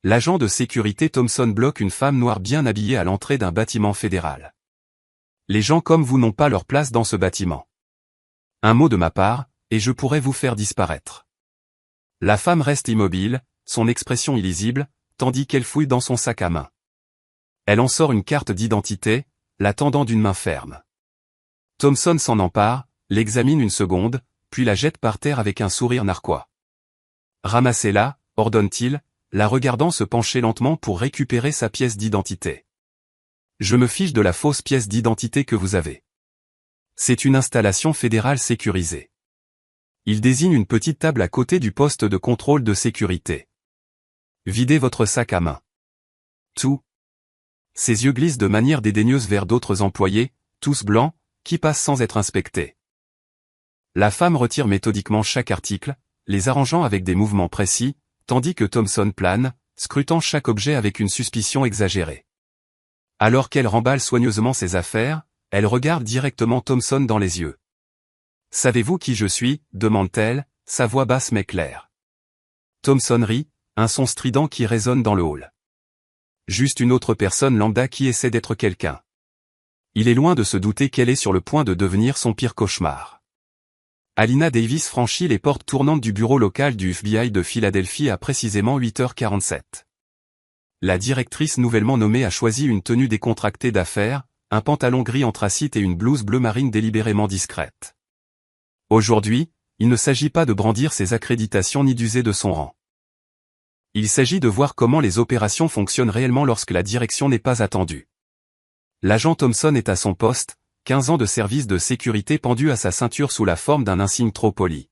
L'agent de sécurité Thompson bloque une femme noire bien habillée à l'entrée d'un bâtiment fédéral. Les gens comme vous n'ont pas leur place dans ce bâtiment. Un mot de ma part, et je pourrais vous faire disparaître. La femme reste immobile, son expression illisible, tandis qu'elle fouille dans son sac à main. Elle en sort une carte d'identité, la tendant d'une main ferme. Thompson s'en empare, l'examine une seconde, puis la jette par terre avec un sourire narquois. Ramassez-la, ordonne-t-il, la regardant se pencher lentement pour récupérer sa pièce d'identité. Je me fiche de la fausse pièce d'identité que vous avez. C'est une installation fédérale sécurisée. Il désigne une petite table à côté du poste de contrôle de sécurité. Videz votre sac à main. Tout. Ses yeux glissent de manière dédaigneuse vers d'autres employés, tous blancs, qui passent sans être inspectés. La femme retire méthodiquement chaque article, les arrangeant avec des mouvements précis, tandis que Thompson plane, scrutant chaque objet avec une suspicion exagérée. Alors qu'elle remballe soigneusement ses affaires, elle regarde directement Thompson dans les yeux. « Savez-vous qui je suis » demande-t-elle, sa voix basse mais claire. Thompson rit, un son strident qui résonne dans le hall. Juste une autre personne lambda qui essaie d'être quelqu'un. Il est loin de se douter qu'elle est sur le point de devenir son pire cauchemar. Alina Davis franchit les portes tournantes du bureau local du FBI de Philadelphie à précisément 8h47. La directrice nouvellement nommée a choisi une tenue décontractée d'affaires, un pantalon gris anthracite et une blouse bleu marine délibérément discrète. Aujourd'hui, il ne s'agit pas de brandir ses accréditations ni d'user de son rang. Il s'agit de voir comment les opérations fonctionnent réellement lorsque la direction n'est pas attendue. L'agent Thompson est à son poste, 15 ans de service de sécurité pendu à sa ceinture sous la forme d'un insigne trop poli.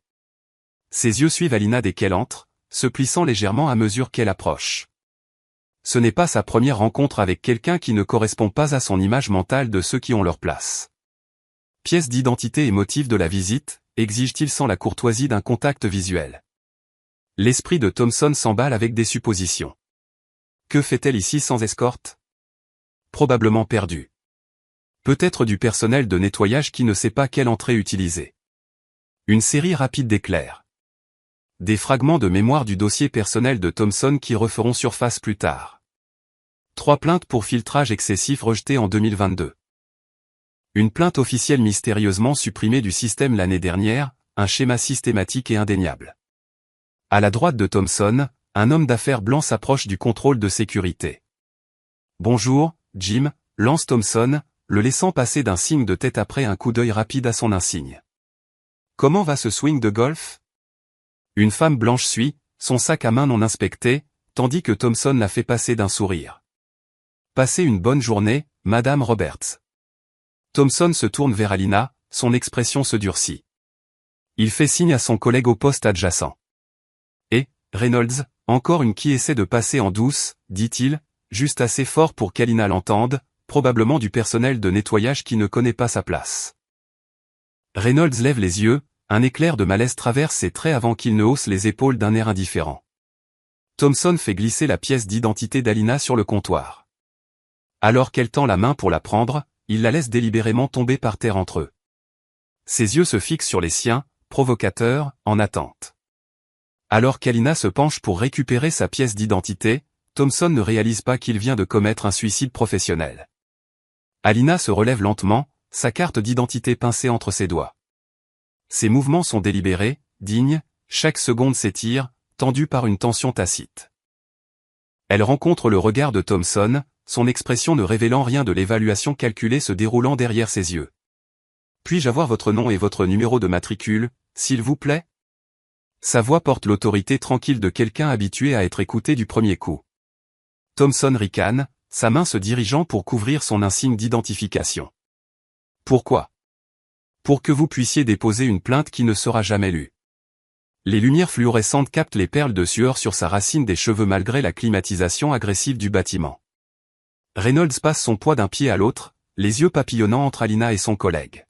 Ses yeux suivent Alina dès qu'elle entre, se plissant légèrement à mesure qu'elle approche. Ce n'est pas sa première rencontre avec quelqu'un qui ne correspond pas à son image mentale de ceux qui ont leur place. Pièce d'identité et motif de la visite, exige-t-il sans la courtoisie d'un contact visuel. L'esprit de Thompson s'emballe avec des suppositions. Que fait-elle ici sans escorte? Probablement perdue. Peut-être du personnel de nettoyage qui ne sait pas quelle entrée utiliser. Une série rapide d'éclairs. Des fragments de mémoire du dossier personnel de Thompson qui referont surface plus tard. 3 plaintes pour filtrage excessif rejetées en 2022. Une plainte officielle mystérieusement supprimée du système l'année dernière, un schéma systématique et indéniable. À la droite de Thompson, un homme d'affaires blanc s'approche du contrôle de sécurité. « Bonjour, Jim », lance Thompson, le laissant passer d'un signe de tête après un coup d'œil rapide à son insigne. « Comment va ce swing de golf ?» Une femme blanche suit, son sac à main non inspecté, tandis que Thompson la fait passer d'un sourire. « Passez une bonne journée, Madame Roberts. » Thompson se tourne vers Alina, son expression se durcit. Il fait signe à son collègue au poste adjacent. « Et, Reynolds, encore une qui essaie de passer en douce, dit-il, juste assez fort pour qu'Alina l'entende, probablement du personnel de nettoyage qui ne connaît pas sa place. » Reynolds lève les yeux, un éclair de malaise traverse ses traits avant qu'il ne hausse les épaules d'un air indifférent. Thompson fait glisser la pièce d'identité d'Alina sur le comptoir. Alors qu'elle tend la main pour la prendre, il la laisse délibérément tomber par terre entre eux. Ses yeux se fixent sur les siens, provocateurs, en attente. Alors qu'Alina se penche pour récupérer sa pièce d'identité, Thompson ne réalise pas qu'il vient de commettre un suicide professionnel. Alina se relève lentement, sa carte d'identité pincée entre ses doigts. Ses mouvements sont délibérés, dignes, chaque seconde s'étire, tendue par une tension tacite. Elle rencontre le regard de Thompson, son expression ne révélant rien de l'évaluation calculée se déroulant derrière ses yeux. « Puis-je avoir votre nom et votre numéro de matricule, s'il vous plaît ?» Sa voix porte l'autorité tranquille de quelqu'un habitué à être écouté du premier coup. Thompson ricane, sa main se dirigeant pour couvrir son insigne d'identification. « Pourquoi ? » Pour que vous puissiez déposer une plainte qui ne sera jamais lue. Les lumières fluorescentes captent les perles de sueur sur sa racine des cheveux malgré la climatisation agressive du bâtiment. Reynolds passe son poids d'un pied à l'autre, les yeux papillonnants entre Alina et son collègue.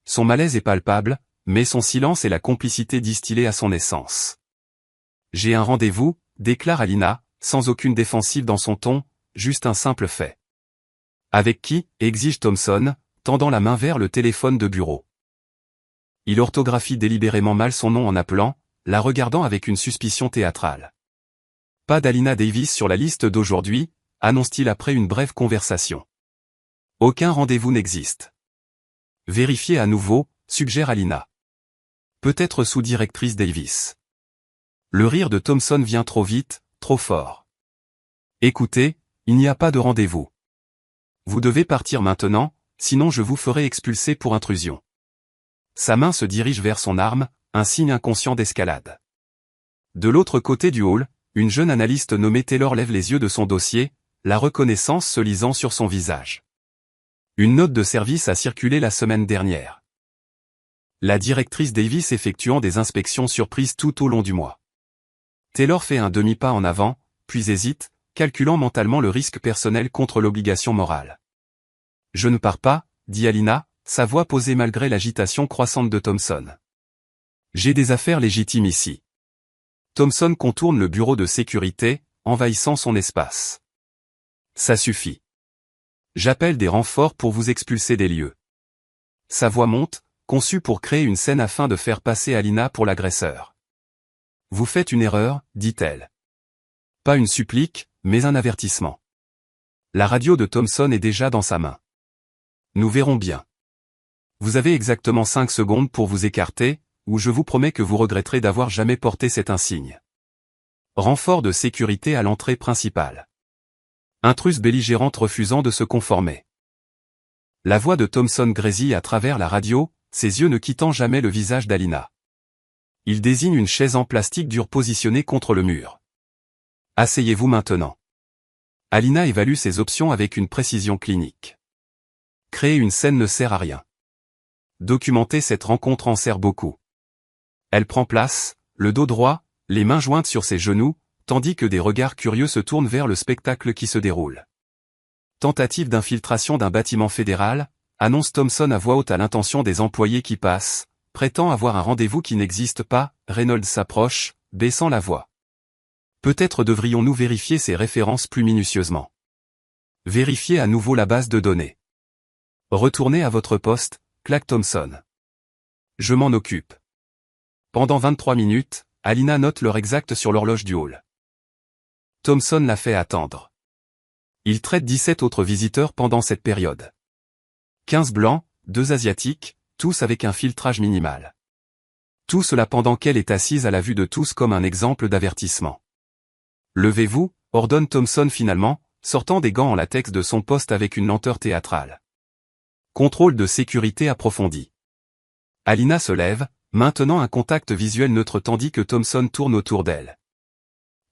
Son malaise est palpable, mais son silence est la complicité distillée à son essence. « J'ai un rendez-vous », déclare Alina, sans aucune défensive dans son ton, juste un simple fait. « Avec qui ?» exige Thompson, tendant la main vers le téléphone de bureau. Il orthographie délibérément mal son nom en appelant, la regardant avec une suspicion théâtrale. Pas d'Alina Davis sur la liste d'aujourd'hui, annonce-t-il après une brève conversation. Aucun rendez-vous n'existe. Vérifiez à nouveau, suggère Alina. Peut-être sous-directrice Davis. Le rire de Thompson vient trop vite, trop fort. Écoutez, il n'y a pas de rendez-vous. Vous devez partir maintenant, sinon je vous ferai expulser pour intrusion. Sa main se dirige vers son arme, un signe inconscient d'escalade. De l'autre côté du hall, une jeune analyste nommée Taylor lève les yeux de son dossier, la reconnaissance se lisant sur son visage. Une note de service a circulé la semaine dernière. La directrice Davis effectuant des inspections surprises tout au long du mois. Taylor fait un demi-pas en avant, puis hésite, calculant mentalement le risque personnel contre l'obligation morale. Je ne pars pas, dit Alina, sa voix posée malgré l'agitation croissante de Thompson. J'ai des affaires légitimes ici. Thompson contourne le bureau de sécurité, envahissant son espace. Ça suffit. J'appelle des renforts pour vous expulser des lieux. Sa voix monte, conçue pour créer une scène afin de faire passer Alina pour l'agresseur. Vous faites une erreur, dit-elle. Pas une supplique, mais un avertissement. La radio de Thompson est déjà dans sa main. Nous verrons bien. Vous avez exactement 5 secondes pour vous écarter, ou je vous promets que vous regretterez d'avoir jamais porté cet insigne. Renfort de sécurité à l'entrée principale. Intruse belligérante refusant de se conformer. La voix de Thompson grésille à travers la radio, ses yeux ne quittant jamais le visage d'Alina. Il désigne une chaise en plastique dure positionnée contre le mur. Asseyez-vous maintenant. Alina évalue ses options avec une précision clinique. Créer une scène ne sert à rien. Documenter cette rencontre en sert beaucoup. Elle prend place, le dos droit, les mains jointes sur ses genoux, tandis que des regards curieux se tournent vers le spectacle qui se déroule. Tentative d'infiltration d'un bâtiment fédéral, annonce Thompson à voix haute à l'intention des employés qui passent, prétend avoir un rendez-vous qui n'existe pas, Reynolds s'approche, baissant la voix. Peut-être devrions-nous vérifier ces références plus minutieusement. Vérifiez à nouveau la base de données. Retournez à votre poste, claque Thompson. Je m'en occupe. Pendant 23 minutes, Alina note l'heure exacte sur l'horloge du hall. Thompson l'a fait attendre. Il traite 17 autres visiteurs pendant cette période. 15 blancs, 2 asiatiques, tous avec un filtrage minimal. Tout cela pendant qu'elle est assise à la vue de tous comme un exemple d'avertissement. Levez-vous, ordonne Thompson finalement, sortant des gants en latex de son poste avec une lenteur théâtrale. Contrôle de sécurité approfondi. Alina se lève, maintenant un contact visuel neutre tandis que Thompson tourne autour d'elle.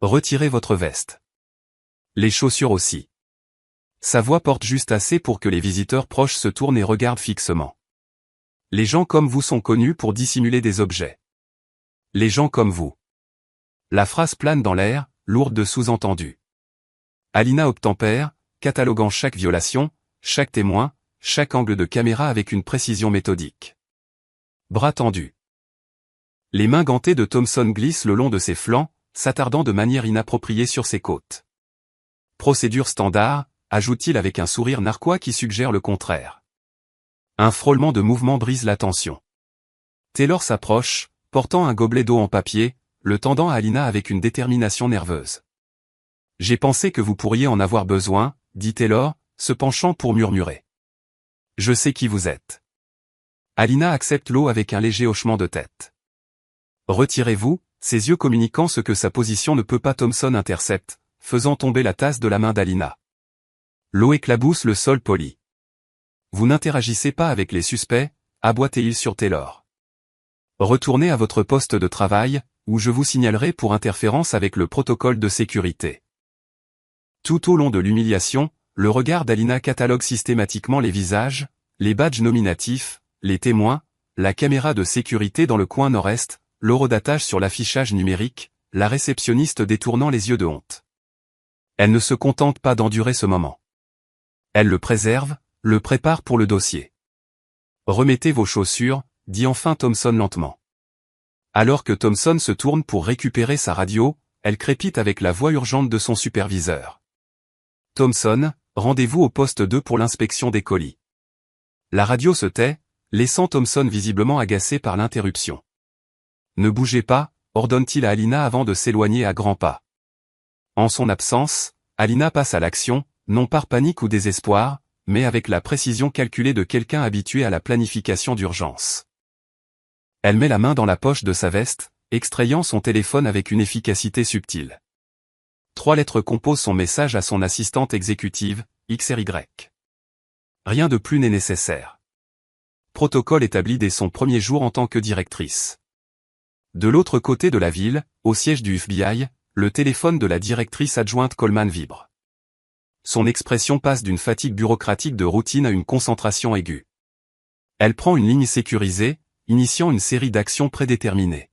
Retirez votre veste. Les chaussures aussi. Sa voix porte juste assez pour que les visiteurs proches se tournent et regardent fixement. Les gens comme vous sont connus pour dissimuler des objets. Les gens comme vous. La phrase plane dans l'air, lourde de sous-entendus. Alina obtempère, cataloguant chaque violation, chaque témoin, chaque angle de caméra avec une précision méthodique. Bras tendus. Les mains gantées de Thompson glissent le long de ses flancs, s'attardant de manière inappropriée sur ses côtes. Procédure standard, ajoute-t-il avec un sourire narquois qui suggère le contraire. Un frôlement de mouvement brise la tension. Taylor s'approche, portant un gobelet d'eau en papier, le tendant à Alina avec une détermination nerveuse. J'ai pensé que vous pourriez en avoir besoin, dit Taylor, se penchant pour murmurer. Je sais qui vous êtes. Alina accepte l'eau avec un léger hochement de tête. Retirez-vous, ses yeux communiquant ce que sa position ne peut pas. Thompson intercepte, faisant tomber la tasse de la main d'Alina. L'eau éclabousse le sol poli. Vous n'interagissez pas avec les suspects, aboie-t-il sur Taylor. Retournez à votre poste de travail, où je vous signalerai pour interférence avec le protocole de sécurité. Tout au long de l'humiliation, le regard d'Alina catalogue systématiquement les visages, les badges nominatifs, les témoins, la caméra de sécurité dans le coin nord-est, l'horodatage sur l'affichage numérique, la réceptionniste détournant les yeux de honte. Elle ne se contente pas d'endurer ce moment. Elle le préserve, le prépare pour le dossier. Remettez vos chaussures, dit enfin Thompson lentement. Alors que Thompson se tourne pour récupérer sa radio, elle crépite avec la voix urgente de son superviseur. Thompson, rendez-vous au poste 2 pour l'inspection des colis. La radio se tait, laissant Thompson visiblement agacé par l'interruption. Ne bougez pas, ordonne-t-il à Alina avant de s'éloigner à grands pas. En son absence, Alina passe à l'action, non par panique ou désespoir, mais avec la précision calculée de quelqu'un habitué à la planification d'urgence. Elle met la main dans la poche de sa veste, extrayant son téléphone avec une efficacité subtile. 3 lettres composent son message à son assistante exécutive, XRY. Rien de plus n'est nécessaire. Protocole établi dès son premier jour en tant que directrice. De l'autre côté de la ville, au siège du FBI, le téléphone de la directrice adjointe Coleman vibre. Son expression passe d'une fatigue bureaucratique de routine à une concentration aiguë. Elle prend une ligne sécurisée, initiant une série d'actions prédéterminées.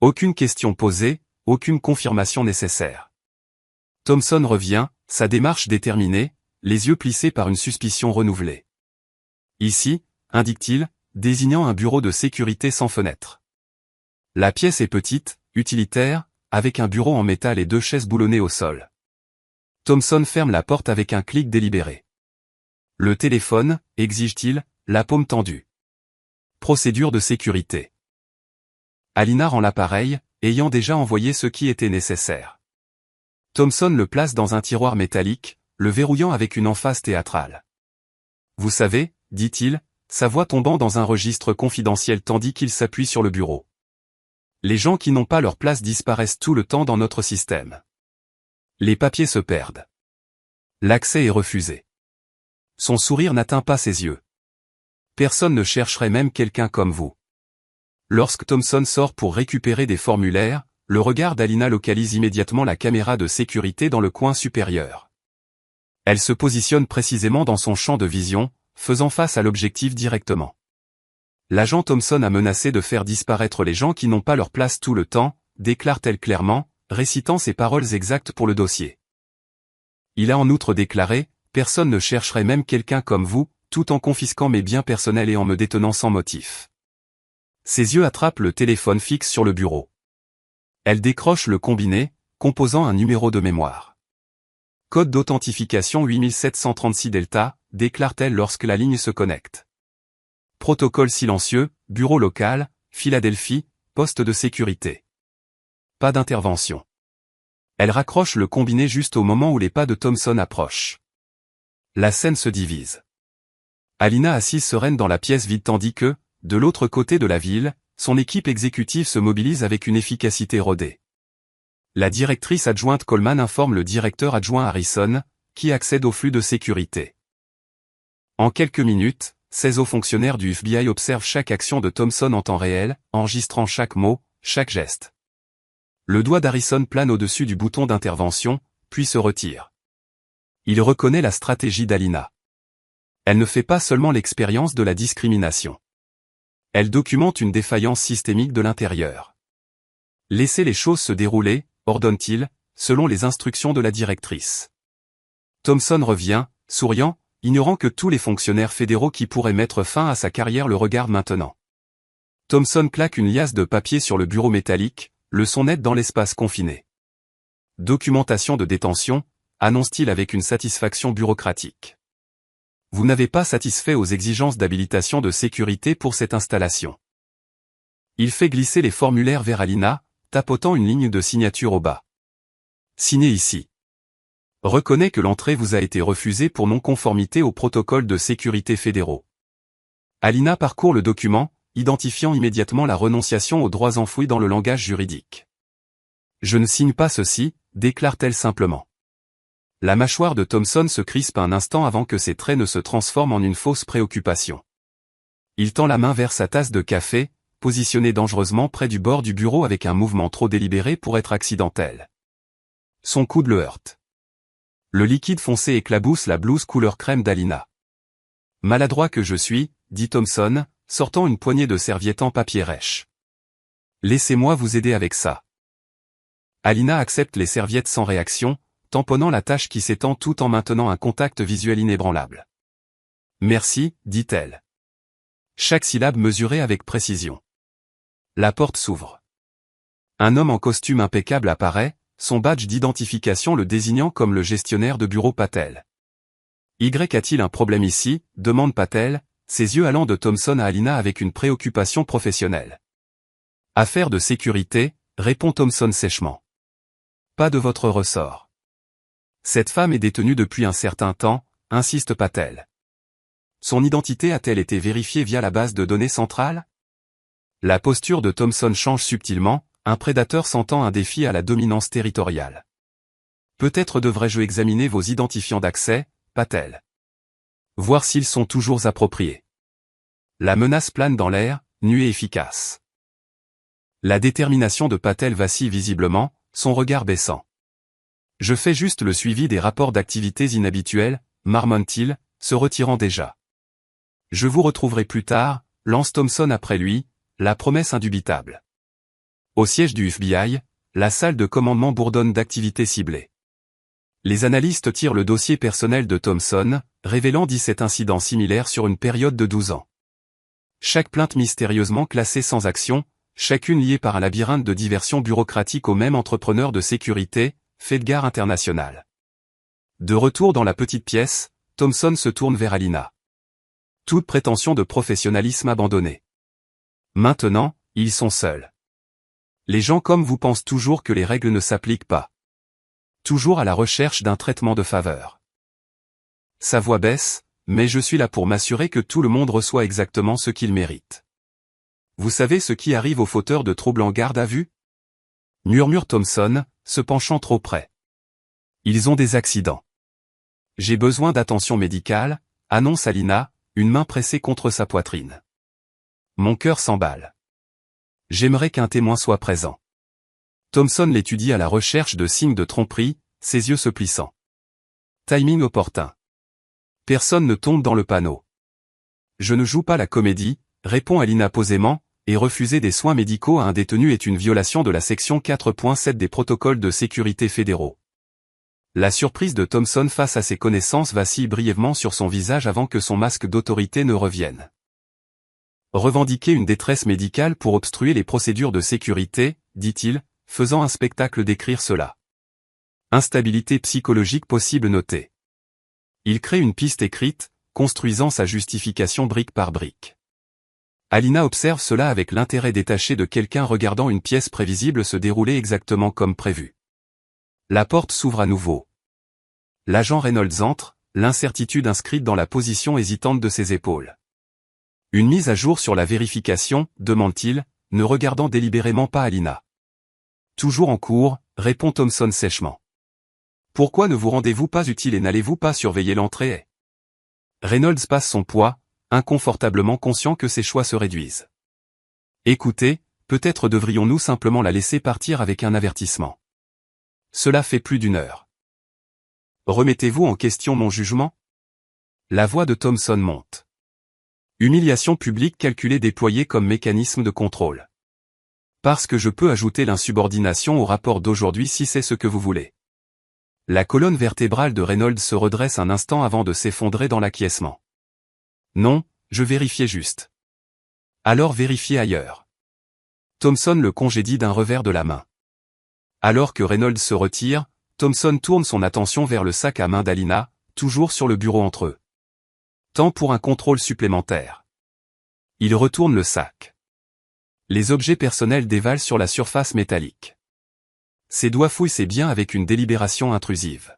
Aucune question posée, aucune confirmation nécessaire. Thompson revient, sa démarche déterminée, les yeux plissés par une suspicion renouvelée. Ici, indique-t-il, désignant un bureau de sécurité sans fenêtre. La pièce est petite, utilitaire, avec un bureau en métal et 2 chaises boulonnées au sol. Thompson ferme la porte avec un clic délibéré. Le téléphone, exige-t-il, la paume tendue. Procédure de sécurité. Alina rend l'appareil, ayant déjà envoyé ce qui était nécessaire. Thompson le place dans un tiroir métallique, le verrouillant avec une emphase théâtrale. Vous savez, dit-il, sa voix tombant dans un registre confidentiel tandis qu'il s'appuie sur le bureau. Les gens qui n'ont pas leur place disparaissent tout le temps dans notre système. Les papiers se perdent. L'accès est refusé. Son sourire n'atteint pas ses yeux. Personne ne chercherait même quelqu'un comme vous. Lorsque Thompson sort pour récupérer des formulaires, le regard d'Alina localise immédiatement la caméra de sécurité dans le coin supérieur. Elle se positionne précisément dans son champ de vision, faisant face à l'objectif directement. L'agent Thompson a menacé de faire disparaître les gens qui n'ont pas leur place tout le temps, déclare-t-elle clairement, récitant ses paroles exactes pour le dossier. Il a en outre déclaré, personne ne chercherait même quelqu'un comme vous, tout en confisquant mes biens personnels et en me détenant sans motif. Ses yeux attrapent le téléphone fixe sur le bureau. Elle décroche le combiné, composant un numéro de mémoire. Code d'authentification 8736 Delta, déclare-t-elle lorsque la ligne se connecte. Protocole silencieux, bureau local, Philadelphie, poste de sécurité. Pas d'intervention. Elle raccroche le combiné juste au moment où les pas de Thompson approchent. La scène se divise. Alina assise sereine dans la pièce vide tandis que, de l'autre côté de la ville, son équipe exécutive se mobilise avec une efficacité rodée. La directrice adjointe Coleman informe le directeur adjoint Harrison, qui accède au flux de sécurité. En quelques minutes, 16 hauts fonctionnaires du FBI observent chaque action de Thompson en temps réel, enregistrant chaque mot, chaque geste. Le doigt d'Harrison plane au-dessus du bouton d'intervention, puis se retire. Il reconnaît la stratégie d'Alina. Elle ne fait pas seulement l'expérience de la discrimination. Elle documente une défaillance systémique de l'intérieur. Laissez les choses se dérouler, ordonne-t-il, selon les instructions de la directrice. Thompson revient, souriant, ignorant que tous les fonctionnaires fédéraux qui pourraient mettre fin à sa carrière le regardent maintenant. Thompson claque une liasse de papier sur le bureau métallique, le son net dans l'espace confiné. Documentation de détention, annonce-t-il avec une satisfaction bureaucratique. Vous n'avez pas satisfait aux exigences d'habilitation de sécurité pour cette installation. Il fait glisser les formulaires vers Alina, tapotant une ligne de signature au bas. Signez ici. Reconnaît que l'entrée vous a été refusée pour non-conformité aux protocoles de sécurité fédéraux. Alina parcourt le document, identifiant immédiatement la renonciation aux droits enfouis dans le langage juridique. Je ne signe pas ceci, déclare-t-elle simplement. La mâchoire de Thompson se crispe un instant avant que ses traits ne se transforment en une fausse préoccupation. Il tend la main vers sa tasse de café, positionnée dangereusement près du bord du bureau avec un mouvement trop délibéré pour être accidentel. Son coude le heurte. Le liquide foncé éclabousse la blouse couleur crème d'Alina. Maladroit que je suis, dit Thompson, sortant une poignée de serviettes en papier rêche. Laissez-moi vous aider avec ça. Alina accepte les serviettes sans réaction, tamponnant la tâche qui s'étend tout en maintenant un contact visuel inébranlable. Merci, dit-elle. Chaque syllabe mesurée avec précision. La porte s'ouvre. Un homme en costume impeccable apparaît, son badge d'identification le désignant comme le gestionnaire de bureau Patel. Y a-t-il un problème ici, demande Patel, ses yeux allant de Thompson à Alina avec une préoccupation professionnelle. Affaire de sécurité, répond Thompson sèchement. pas de votre ressort. Cette femme est détenue depuis un certain temps, insiste Patel. Son identité a-t-elle été vérifiée via la base de données centrale? La posture de Thompson change subtilement, un prédateur sentant un défi à la dominance territoriale. Peut-être devrais-je examiner vos identifiants d'accès, Patel. Voir s'ils sont toujours appropriés. La menace plane dans l'air, nue et efficace. La détermination de Patel vacille visiblement, son regard baissant. Je fais juste le suivi des rapports d'activités inhabituelles, marmonne-t-il, se retirant déjà. Je vous retrouverai plus tard, lance Thompson après lui, la promesse indubitable. Au siège du FBI, la salle de commandement bourdonne d'activités ciblées. Les analystes tirent le dossier personnel de Thompson, révélant 17 incidents similaires sur une période de 12 ans. Chaque plainte mystérieusement classée sans action, chacune liée par un labyrinthe de diversions bureaucratiques au même entrepreneur de sécurité, Fedgar International. De retour dans la petite pièce, Thompson se tourne vers Alina. Toute prétention de professionnalisme abandonnée. Maintenant, ils sont seuls. Les gens comme vous pensent toujours que les règles ne s'appliquent pas. Toujours à la recherche d'un traitement de faveur. Sa voix baisse, mais je suis là pour m'assurer que tout le monde reçoit exactement ce qu'il mérite. Vous savez ce qui arrive aux fauteurs de troubles en garde à vue? Murmure Thompson, se penchant trop près. Ils ont des accidents. J'ai besoin d'attention médicale, annonce Alina, une main pressée contre sa poitrine. Mon cœur s'emballe. J'aimerais qu'un témoin soit présent. Thompson l'étudie à la recherche de signes de tromperie, ses yeux se plissant. Timing opportun. Personne ne tombe dans le panneau. Je ne joue pas la comédie, répond Alina posément, et refuser des soins médicaux à un détenu est une violation de la section 4.7 des protocoles de sécurité fédéraux. La surprise de Thompson face à ses connaissances vacille brièvement sur son visage avant que son masque d'autorité ne revienne. Revendiquer une détresse médicale pour obstruer les procédures de sécurité, dit-il, faisant un spectacle décrire cela. Instabilité psychologique possible notée. Il crée une piste écrite, construisant sa justification brique par brique. Alina observe cela avec l'intérêt détaché de quelqu'un regardant une pièce prévisible se dérouler exactement comme prévu. La porte s'ouvre à nouveau. L'agent Reynolds entre, l'incertitude inscrite dans la position hésitante de ses épaules. Une mise à jour sur la vérification, demande-t-il, ne regardant délibérément pas Alina. Toujours en cours, répond Thompson sèchement. Pourquoi ne vous rendez-vous pas utile et n'allez-vous pas surveiller l'entrée? Reynolds passe son poids, inconfortablement conscient que ses choix se réduisent. Écoutez, peut-être devrions-nous simplement la laisser partir avec un avertissement. Cela fait plus d'1 heure. Remettez-vous en question mon jugement? La voix de Thompson monte. Humiliation publique calculée déployée comme mécanisme de contrôle. Parce que je peux ajouter l'insubordination au rapport d'aujourd'hui si c'est ce que vous voulez. La colonne vertébrale de Reynolds se redresse un instant avant de s'effondrer dans l'acquiescement. Non, je vérifiais juste. Alors vérifiez ailleurs. Thompson le congédie d'un revers de la main. Alors que Reynolds se retire, Thompson tourne son attention vers le sac à main d'Alina, toujours sur le bureau entre eux. Temps pour un contrôle supplémentaire. Il retourne le sac. Les objets personnels dévalent sur la surface métallique. Ses doigts fouillent ses biens avec une délibération intrusive.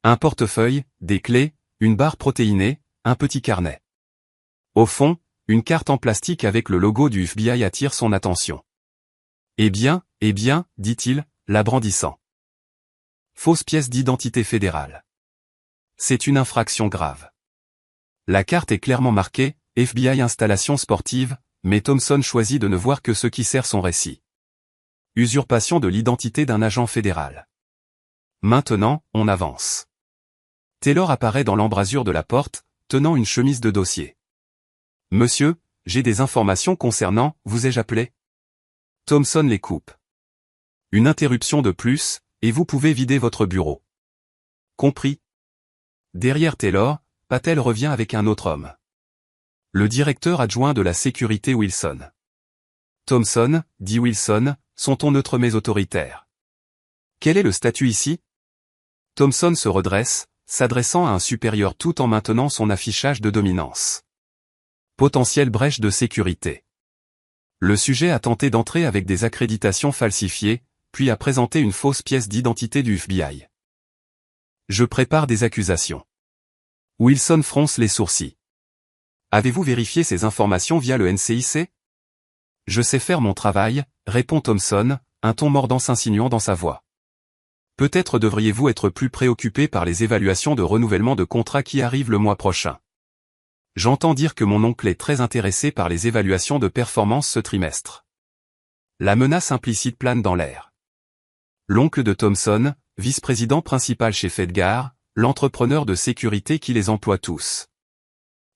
Un portefeuille, des clés, une barre protéinée, un petit carnet. Au fond, une carte en plastique avec le logo du FBI attire son attention. Eh bien, dit-il, la brandissant. Fausse pièce d'identité fédérale. C'est une infraction grave. La carte est clairement marquée, FBI installation sportive, mais Thompson choisit de ne voir que ce qui sert son récit. Usurpation de l'identité d'un agent fédéral. Maintenant, on avance. Taylor apparaît dans l'embrasure de la porte, tenant une chemise de dossier. Monsieur, j'ai des informations concernant, vous ai-je appelé? Thompson les coupe. Une interruption de plus, et vous pouvez vider votre bureau. Compris. Derrière Taylor, Patel revient avec un autre homme. Le directeur adjoint de la sécurité Wilson. Thompson, dit Wilson, son ton neutre mais autoritaire. Quel est le statut ici? Thompson se redresse, s'adressant à un supérieur tout en maintenant son affichage de dominance. Potentielle brèche de sécurité. Le sujet a tenté d'entrer avec des accréditations falsifiées, puis a présenté une fausse pièce d'identité du FBI. Je prépare des accusations. Wilson fronce les sourcils. Avez-vous vérifié ces informations via le NCIC? Je sais faire mon travail, répond Thompson, un ton mordant s'insinuant dans sa voix. Peut-être devriez-vous être plus préoccupé par les évaluations de renouvellement de contrat qui arrivent le mois prochain. J'entends dire que mon oncle est très intéressé par les évaluations de performance ce trimestre. La menace implicite plane dans l'air. L'oncle de Thompson, vice-président principal chez Fedgar, l'entrepreneur de sécurité qui les emploie tous.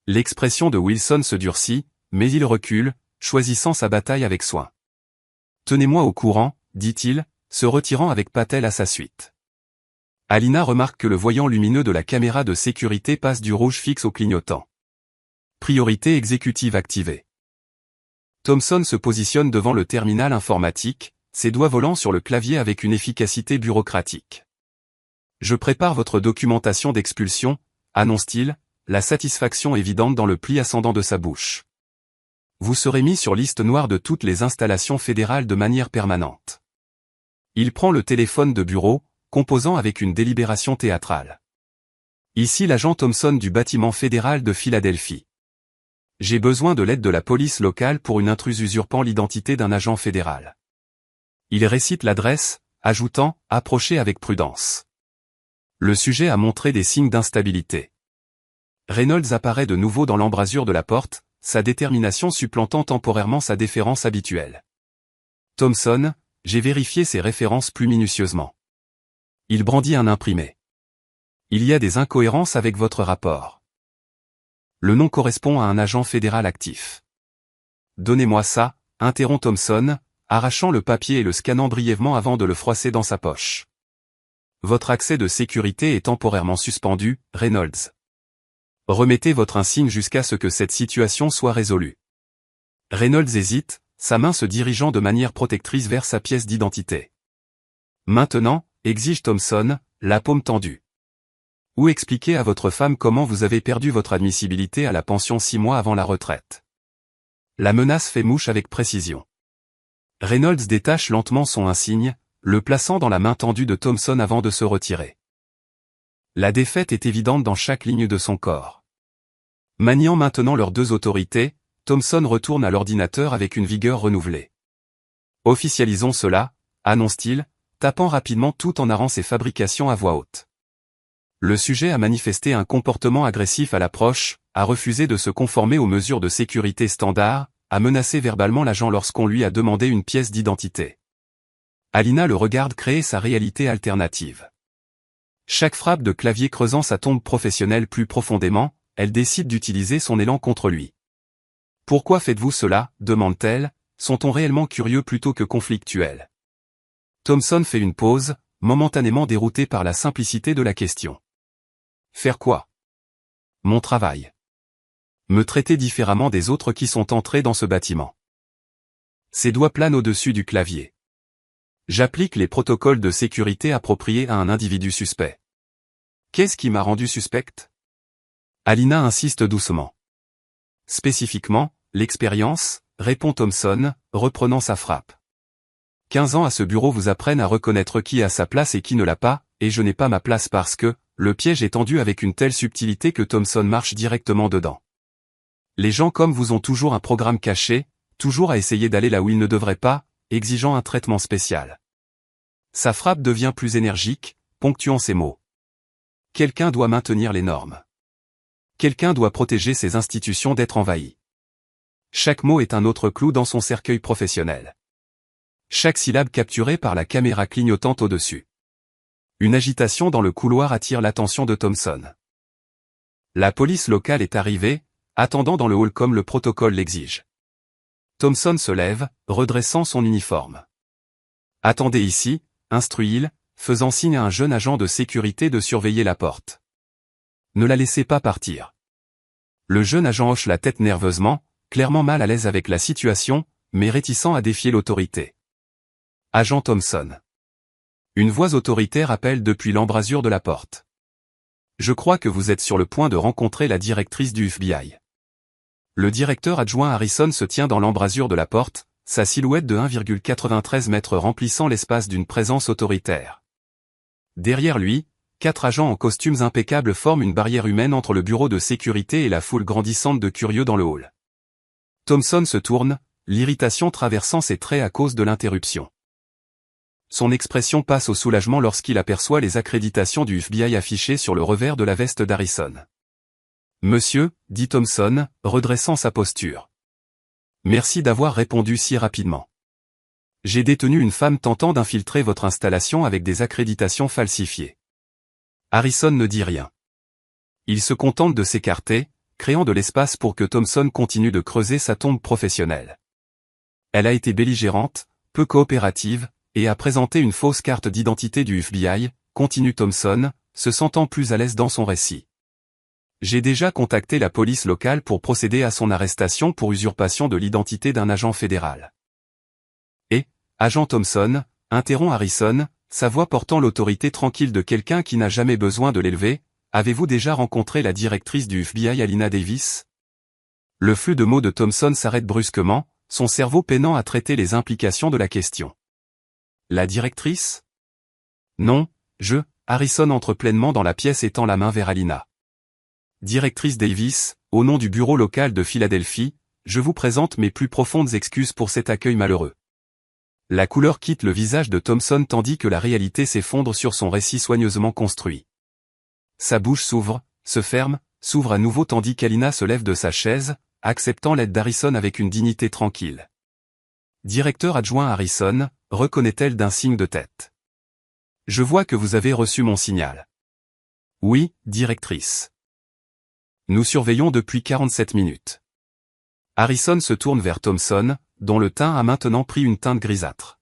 L'expression de Wilson se durcit, mais il recule, choisissant sa bataille avec soin. Tenez-moi au courant, dit-il, se retirant avec Patel à sa suite. Alina remarque que le voyant lumineux de la caméra de sécurité passe du rouge fixe au clignotant. Priorité exécutive activée. Thompson se positionne devant le terminal informatique, ses doigts volant sur le clavier avec une efficacité bureaucratique. Je prépare votre documentation d'expulsion, annonce-t-il, la satisfaction évidente dans le pli ascendant de sa bouche. Vous serez mis sur liste noire de toutes les installations fédérales de manière permanente. Il prend le téléphone de bureau, composant avec une délibération théâtrale. Ici l'agent Thompson du bâtiment fédéral de Philadelphie. J'ai besoin de l'aide de la police locale pour une intruse usurpant l'identité d'un agent fédéral. Il récite l'adresse, ajoutant « Approchez avec prudence ». Le sujet a montré des signes d'instabilité. Reynolds apparaît de nouveau dans l'embrasure de la porte, sa détermination supplantant temporairement sa déférence habituelle. Thompson, j'ai vérifié ces références plus minutieusement. Il brandit un imprimé. Il y a des incohérences avec votre rapport. Le nom correspond à un agent fédéral actif. Donnez-moi ça, interrompt Thompson, arrachant le papier et le scannant brièvement avant de le froisser dans sa poche. Votre accès de sécurité est temporairement suspendu, Reynolds. Remettez votre insigne jusqu'à ce que cette situation soit résolue. Reynolds hésite, sa main se dirigeant de manière protectrice vers sa pièce d'identité. Maintenant, exige Thompson, la paume tendue. Ou expliquez à votre femme comment vous avez perdu votre admissibilité à la pension 6 mois avant la retraite. La menace fait mouche avec précision. Reynolds détache lentement son insigne, le plaçant dans la main tendue de Thompson avant de se retirer. La défaite est évidente dans chaque ligne de son corps. Maniant maintenant leurs deux autorités, Thompson retourne à l'ordinateur avec une vigueur renouvelée. Officialisons cela, annonce-t-il, tapant rapidement tout en narrant ses fabrications à voix haute. Le sujet a manifesté un comportement agressif à l'approche, a refusé de se conformer aux mesures de sécurité standard, a menacé verbalement l'agent lorsqu'on lui a demandé une pièce d'identité. Alina le regarde créer sa réalité alternative. Chaque frappe de clavier creusant sa tombe professionnelle plus profondément, elle décide d'utiliser son élan contre lui. « Pourquoi faites-vous cela ?» demande-t-elle, son ton réellement curieux plutôt que conflictuel. Thompson fait une pause, momentanément dérouté par la simplicité de la question. « Faire quoi ? » ?»« Mon travail. Me traiter différemment des autres qui sont entrés dans ce bâtiment. » Ses doigts planent au-dessus du clavier. J'applique les protocoles de sécurité appropriés à un individu suspect. Qu'est-ce qui m'a rendu suspecte? Alina insiste doucement. Spécifiquement, l'expérience, répond Thompson, reprenant sa frappe. 15 ans à ce bureau vous apprennent à reconnaître qui a sa place et qui ne l'a pas, et je n'ai pas ma place parce que, le piège est tendu avec une telle subtilité que Thompson marche directement dedans. Les gens comme vous ont toujours un programme caché, toujours à essayer d'aller là où ils ne devraient pas, exigeant un traitement spécial. Sa frappe devient plus énergique, ponctuant ses mots. Quelqu'un doit maintenir les normes. Quelqu'un doit protéger ses institutions d'être envahies. Chaque mot est un autre clou dans son cercueil professionnel. Chaque syllabe capturée par la caméra clignotante au-dessus. Une agitation dans le couloir attire l'attention de Thompson. La police locale est arrivée, attendant dans le hall comme le protocole l'exige. Thompson se lève, redressant son uniforme. « Attendez ici », instruit-il, faisant signe à un jeune agent de sécurité de surveiller la porte. « Ne la laissez pas partir. » Le jeune agent hoche la tête nerveusement, clairement mal à l'aise avec la situation, mais réticent à défier l'autorité. « Agent Thompson. » Une voix autoritaire appelle depuis l'embrasure de la porte. « Je crois que vous êtes sur le point de rencontrer la directrice du FBI. » Le directeur adjoint Harrison se tient dans l'embrasure de la porte, sa silhouette de 1,93 m remplissant l'espace d'une présence autoritaire. Derrière lui, 4 agents en costumes impeccables forment une barrière humaine entre le bureau de sécurité et la foule grandissante de curieux dans le hall. Thompson se tourne, l'irritation traversant ses traits à cause de l'interruption. Son expression passe au soulagement lorsqu'il aperçoit les accréditations du FBI affichées sur le revers de la veste d'Harrison. « Monsieur », dit Thompson, redressant sa posture. « Merci d'avoir répondu si rapidement. J'ai détenu une femme tentant d'infiltrer votre installation avec des accréditations falsifiées. » Harrison ne dit rien. Il se contente de s'écarter, créant de l'espace pour que Thompson continue de creuser sa tombe professionnelle. Elle a été belligérante, peu coopérative, et a présenté une fausse carte d'identité du FBI, continue Thompson, se sentant plus à l'aise dans son récit. J'ai déjà contacté la police locale pour procéder à son arrestation pour usurpation de l'identité d'un agent fédéral. Et, agent Thompson, interrompt Harrison, sa voix portant l'autorité tranquille de quelqu'un qui n'a jamais besoin de l'élever, avez-vous déjà rencontré la directrice du FBI Alina Davis? Le flux de mots de Thompson s'arrête brusquement, son cerveau peinant à traiter les implications de la question. La directrice? Non, Harrison entre pleinement dans la pièce et tend la main vers Alina. Directrice Davis, au nom du bureau local de Philadelphie, je vous présente mes plus profondes excuses pour cet accueil malheureux. La couleur quitte le visage de Thompson tandis que la réalité s'effondre sur son récit soigneusement construit. Sa bouche s'ouvre, se ferme, s'ouvre à nouveau tandis qu'Alina se lève de sa chaise, acceptant l'aide d'Harrison avec une dignité tranquille. Directeur adjoint Harrison, reconnaît-elle d'un signe de tête. Je vois que vous avez reçu mon signal. Oui, directrice. Nous surveillons depuis 47 minutes. Harrison se tourne vers Thompson, dont le teint a maintenant pris une teinte grisâtre.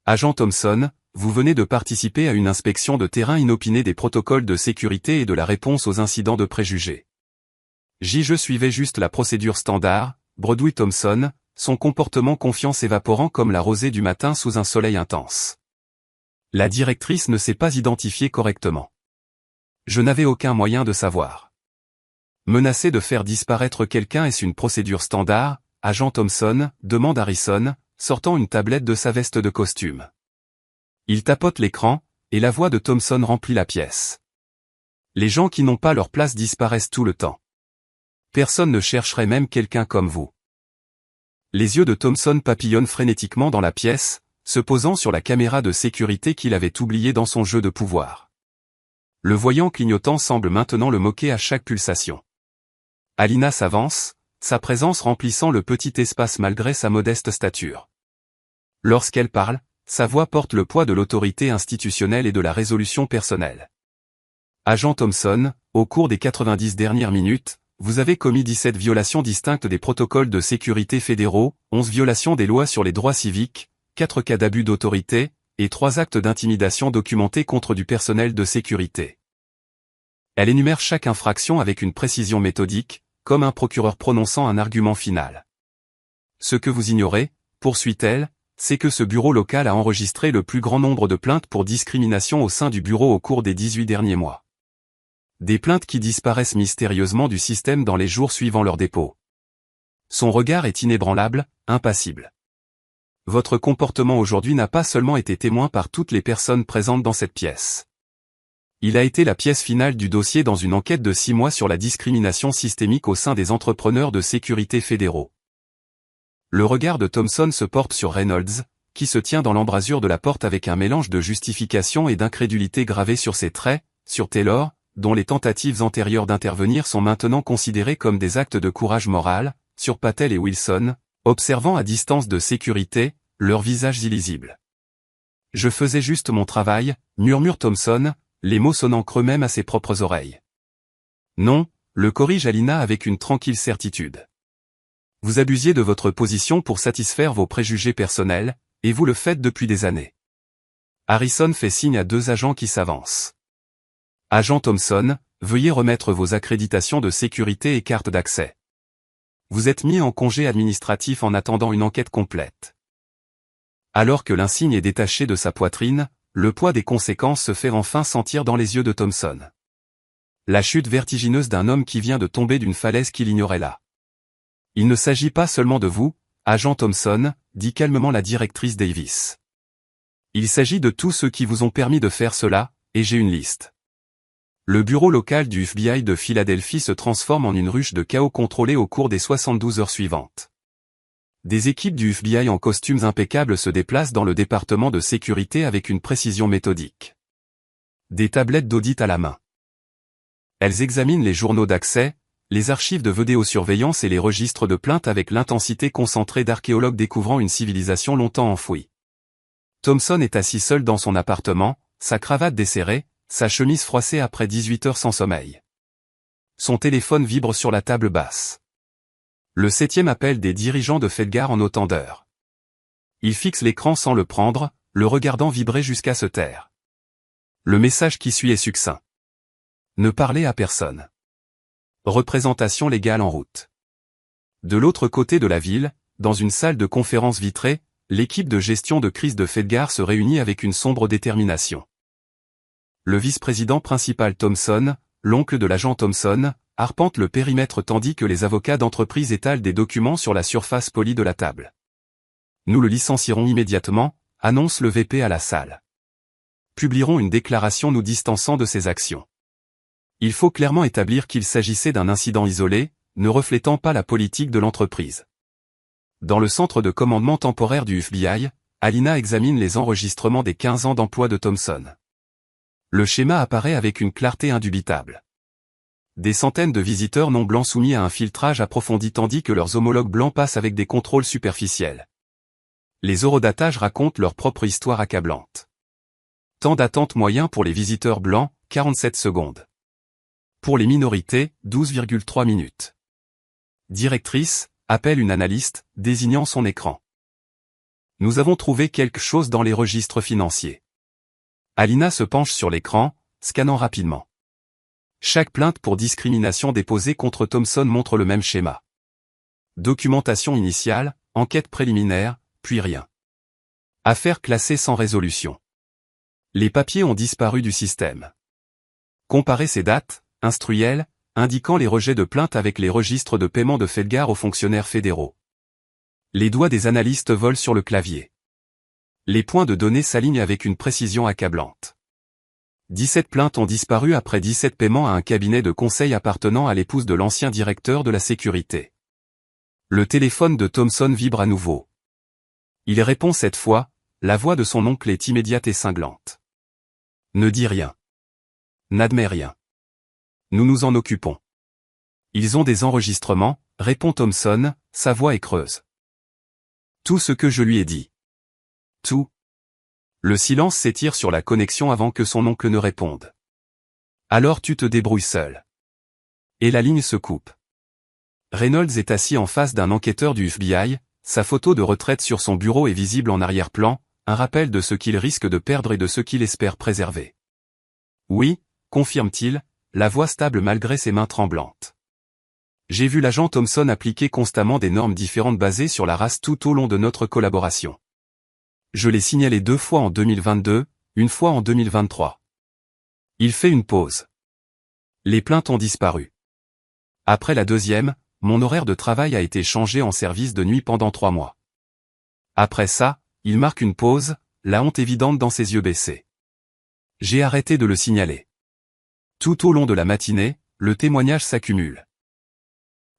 Agent Thompson, vous venez de participer à une inspection de terrain inopinée des protocoles de sécurité et de la réponse aux incidents de préjugés. Je suivais juste la procédure standard, bredouille Thompson, son comportement confiant s'évaporant comme la rosée du matin sous un soleil intense. La directrice ne s'est pas identifiée correctement. Je n'avais aucun moyen de savoir. Menacer de faire disparaître quelqu'un est-ce une procédure standard, agent Thompson, demande Harrison, sortant une tablette de sa veste de costume. Il tapote l'écran, et la voix de Thompson remplit la pièce. Les gens qui n'ont pas leur place disparaissent tout le temps. Personne ne chercherait même quelqu'un comme vous. Les yeux de Thompson papillonnent frénétiquement dans la pièce, se posant sur la caméra de sécurité qu'il avait oubliée dans son jeu de pouvoir. Le voyant clignotant semble maintenant le moquer à chaque pulsation. Alina s'avance, sa présence remplissant le petit espace malgré sa modeste stature. Lorsqu'elle parle, sa voix porte le poids de l'autorité institutionnelle et de la résolution personnelle. Agent Thompson, au cours des 90 dernières minutes, vous avez commis 17 violations distinctes des protocoles de sécurité fédéraux, 11 violations des lois sur les droits civiques, 4 cas d'abus d'autorité, et 3 actes d'intimidation documentés contre du personnel de sécurité. Elle énumère chaque infraction avec une précision méthodique, comme un procureur prononçant un argument final. Ce que vous ignorez, poursuit-elle, c'est que ce bureau local a enregistré le plus grand nombre de plaintes pour discrimination au sein du bureau au cours des 18 derniers mois. Des plaintes qui disparaissent mystérieusement du système dans les jours suivant leur dépôt. Son regard est inébranlable, impassible. Votre comportement aujourd'hui n'a pas seulement été témoin par toutes les personnes présentes dans cette pièce. Il a été la pièce finale du dossier dans une enquête de 6 mois sur la discrimination systémique au sein des entrepreneurs de sécurité fédéraux. Le regard de Thompson se porte sur Reynolds, qui se tient dans l'embrasure de la porte avec un mélange de justification et d'incrédulité gravé sur ses traits, sur Taylor, dont les tentatives antérieures d'intervenir sont maintenant considérées comme des actes de courage moral, sur Patel et Wilson, observant à distance de sécurité, leurs visages illisibles. « Je faisais juste mon travail », murmure Thompson, les mots sonnant creux même à ses propres oreilles. « Non », le corrige Alina avec une tranquille certitude. « Vous abusiez de votre position pour satisfaire vos préjugés personnels, et vous le faites depuis des années. » Harrison fait signe à 2 agents qui s'avancent. « Agent Thompson, veuillez remettre vos accréditations de sécurité et carte d'accès. Vous êtes mis en congé administratif en attendant une enquête complète. » Alors que l'insigne est détaché de sa poitrine, le poids des conséquences se fait enfin sentir dans les yeux de Thompson. La chute vertigineuse d'un homme qui vient de tomber d'une falaise qu'il ignorait là. « Il ne s'agit pas seulement de vous, agent Thompson, » dit calmement la directrice Davis. Il s'agit de tous ceux qui vous ont permis de faire cela, et j'ai une liste. Le bureau local du FBI de Philadelphie se transforme en une ruche de chaos contrôlée au cours des 72 heures suivantes. Des équipes du FBI en costumes impeccables se déplacent dans le département de sécurité avec une précision méthodique. Des tablettes d'audit à la main. Elles examinent les journaux d'accès, les archives de vidéosurveillance et les registres de plaintes avec l'intensité concentrée d'archéologues découvrant une civilisation longtemps enfouie. Thompson est assis seul dans son appartement, sa cravate desserrée, sa chemise froissée après 18 heures sans sommeil. Son téléphone vibre sur la table basse. Le 7e appel des dirigeants de Fedgar en autant d'heures. Il fixe l'écran sans le prendre, le regardant vibrer jusqu'à se taire. Le message qui suit est succinct. Ne parlez à personne. Représentation légale en route. De l'autre côté de la ville, dans une salle de conférence vitrée, l'équipe de gestion de crise de Fedgar se réunit avec une sombre détermination. Le vice-président principal Thompson, l'oncle de l'agent Thompson, arpente le périmètre tandis que les avocats d'entreprise étalent des documents sur la surface polie de la table. Nous le licencierons immédiatement, annonce le VP à la salle. Publierons une déclaration nous distançant de ces actions. Il faut clairement établir qu'il s'agissait d'un incident isolé, ne reflétant pas la politique de l'entreprise. Dans le centre de commandement temporaire du FBI, Alina examine les enregistrements des 15 ans d'emploi de Thompson. Le schéma apparaît avec une clarté indubitable. Des centaines de visiteurs non blancs soumis à un filtrage approfondi tandis que leurs homologues blancs passent avec des contrôles superficiels. Les eurodatages racontent leur propre histoire accablante. Temps d'attente moyen pour les visiteurs blancs, 47 secondes. Pour les minorités, 12,3 minutes. Directrice, appelle une analyste, désignant son écran. Nous avons trouvé quelque chose dans les registres financiers. Alina se penche sur l'écran, scannant rapidement. Chaque plainte pour discrimination déposée contre Thompson montre le même schéma. Documentation initiale, enquête préliminaire, puis rien. Affaire classée sans résolution. Les papiers ont disparu du système. Comparez ces dates, instruelles, indiquant les rejets de plainte avec les registres de paiement de Fedgar aux fonctionnaires fédéraux. Les doigts des analystes volent sur le clavier. Les points de données s'alignent avec une précision accablante. 17 plaintes ont disparu après 17 paiements à un cabinet de conseil appartenant à l'épouse de l'ancien directeur de la sécurité. Le téléphone de Thompson vibre à nouveau. Il répond cette fois, la voix de son oncle est immédiate et cinglante. Ne dis rien. N'admets rien. Nous nous en occupons. Ils ont des enregistrements, répond Thompson, sa voix est creuse. Tout ce que je lui ai dit. Tout. Le silence s'étire sur la connexion avant que son oncle ne réponde. Alors tu te débrouilles seul. Et la ligne se coupe. Reynolds est assis en face d'un enquêteur du FBI, sa photo de retraite sur son bureau est visible en arrière-plan, un rappel de ce qu'il risque de perdre et de ce qu'il espère préserver. Oui, confirme-t-il, la voix stable malgré ses mains tremblantes. J'ai vu l'agent Thompson appliquer constamment des normes différentes basées sur la race tout au long de notre collaboration. Je l'ai signalé 2 fois en 2022, une fois en 2023. Il fait une pause. Les plaintes ont disparu. Après la deuxième, mon horaire de travail a été changé en service de nuit pendant 3 mois. Après ça, il marque une pause, la honte évidente dans ses yeux baissés. J'ai arrêté de le signaler. Tout au long de la matinée, le témoignage s'accumule.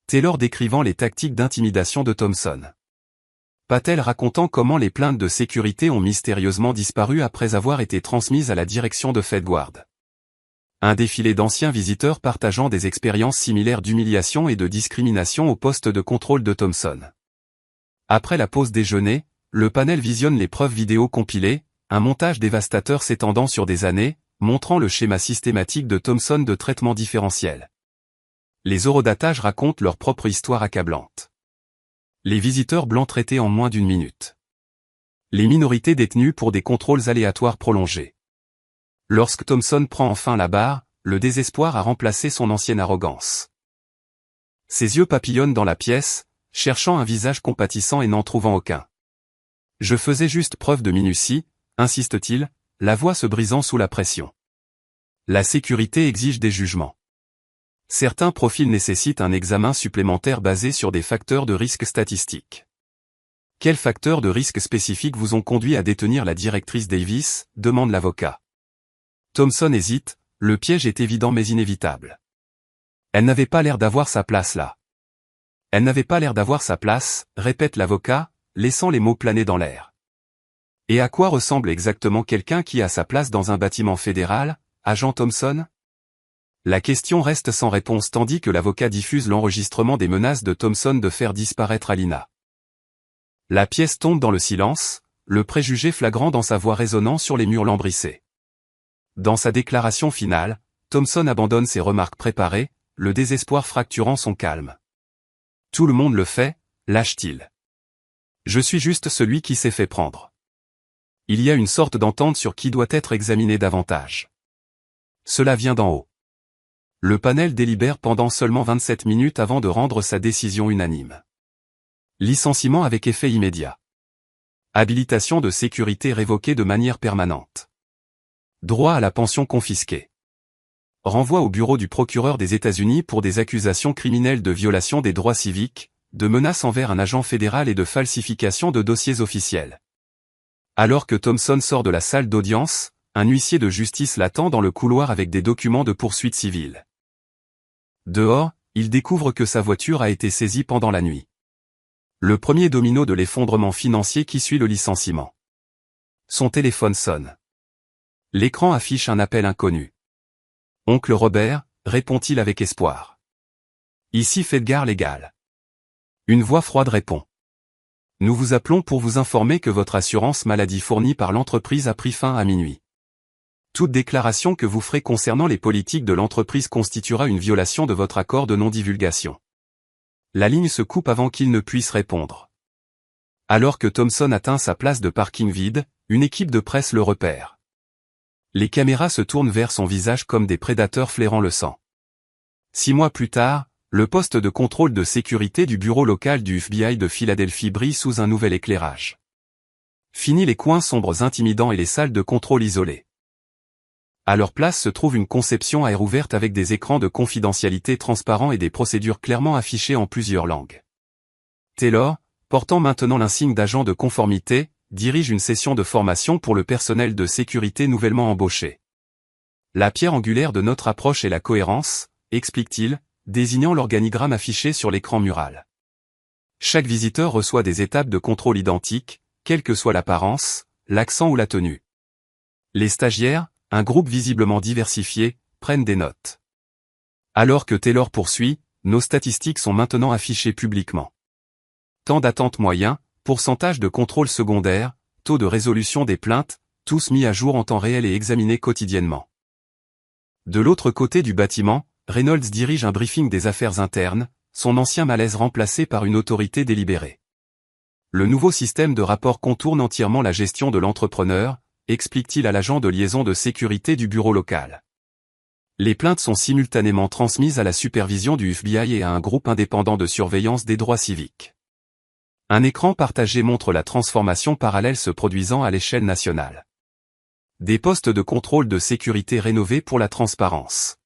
Taylor décrivant les tactiques d'intimidation de Thompson. Patel racontant comment les plaintes de sécurité ont mystérieusement disparu après avoir été transmises à la direction de Fedguard. Un défilé d'anciens visiteurs partageant des expériences similaires d'humiliation et de discrimination au poste de contrôle de Thompson. Après la pause déjeuner, le panel visionne les preuves vidéo compilées, un montage dévastateur s'étendant sur des années, montrant le schéma systématique de Thompson de traitement différentiel. Les eurodatages racontent leur propre histoire accablante. Les visiteurs blancs traités en moins d'1 minute. Les minorités détenues pour des contrôles aléatoires prolongés. Lorsque Thompson prend enfin la barre, le désespoir a remplacé son ancienne arrogance. Ses yeux papillonnent dans la pièce, cherchant un visage compatissant et n'en trouvant aucun. Je faisais juste preuve de minutie, insiste-t-il, la voix se brisant sous la pression. La sécurité exige des jugements. Certains profils nécessitent un examen supplémentaire basé sur des facteurs de risque statistiques. Quels facteurs de risque spécifiques vous ont conduit à détenir la directrice Davis, demande l'avocat. Thompson hésite, le piège est évident mais inévitable. Elle n'avait pas l'air d'avoir sa place là. Elle n'avait pas l'air d'avoir sa place, répète l'avocat, laissant les mots planer dans l'air. Et à quoi ressemble exactement quelqu'un qui a sa place dans un bâtiment fédéral, agent Thompson? La question reste sans réponse tandis que l'avocat diffuse l'enregistrement des menaces de Thompson de faire disparaître Alina. La pièce tombe dans le silence, le préjugé flagrant dans sa voix résonnant sur les murs lambrissés. Dans sa déclaration finale, Thompson abandonne ses remarques préparées, le désespoir fracturant son calme. Tout le monde le fait, lâche-t-il. Je suis juste celui qui s'est fait prendre. Il y a une sorte d'entente sur qui doit être examiné davantage. Cela vient d'en haut. Le panel délibère pendant seulement 27 minutes avant de rendre sa décision unanime. Licenciement avec effet immédiat. Habilitation de sécurité révoquée de manière permanente. Droit à la pension confisquée. Renvoi au bureau du procureur des États-Unis pour des accusations criminelles de violation des droits civiques, de menaces envers un agent fédéral et de falsification de dossiers officiels. Alors que Thompson sort de la salle d'audience, un huissier de justice l'attend dans le couloir avec des documents de poursuite civile. Dehors, il découvre que sa voiture a été saisie pendant la nuit. Le premier domino de l'effondrement financier qui suit le licenciement. Son téléphone sonne. L'écran affiche un appel inconnu. Oncle Robert, répond-il avec espoir. Ici Fedgar Légal. Une voix froide répond. Nous vous appelons pour vous informer que votre assurance maladie fournie par l'entreprise a pris fin à minuit. Toute déclaration que vous ferez concernant les politiques de l'entreprise constituera une violation de votre accord de non-divulgation. La ligne se coupe avant qu'il ne puisse répondre. Alors que Thompson atteint sa place de parking vide, une équipe de presse le repère. Les caméras se tournent vers son visage comme des prédateurs flairant le sang. 6 mois plus tard, le poste de contrôle de sécurité du bureau local du FBI de Philadelphie brille sous un nouvel éclairage. Fini les coins sombres intimidants et les salles de contrôle isolées. À leur place se trouve une conception à air ouverte avec des écrans de confidentialité transparents et des procédures clairement affichées en plusieurs langues. Taylor, portant maintenant l'insigne d'agent de conformité, dirige une session de formation pour le personnel de sécurité nouvellement embauché. La pierre angulaire de notre approche est la cohérence, explique-t-il, désignant l'organigramme affiché sur l'écran mural. Chaque visiteur reçoit des étapes de contrôle identiques, quelle que soit l'apparence, l'accent ou la tenue. Les stagiaires, un groupe visiblement diversifié, prennent des notes. Alors que Taylor poursuit, nos statistiques sont maintenant affichées publiquement. Temps d'attente moyen, pourcentage de contrôle secondaire, taux de résolution des plaintes, tous mis à jour en temps réel et examinés quotidiennement. De l'autre côté du bâtiment, Reynolds dirige un briefing des affaires internes, son ancien malaise remplacé par une autorité délibérée. Le nouveau système de rapport contourne entièrement la gestion de l'entrepreneur, explique-t-il à l'agent de liaison de sécurité du bureau local. Les plaintes sont simultanément transmises à la supervision du FBI et à un groupe indépendant de surveillance des droits civiques. Un écran partagé montre la transformation parallèle se produisant à l'échelle nationale. Des postes de contrôle de sécurité rénovés pour la transparence.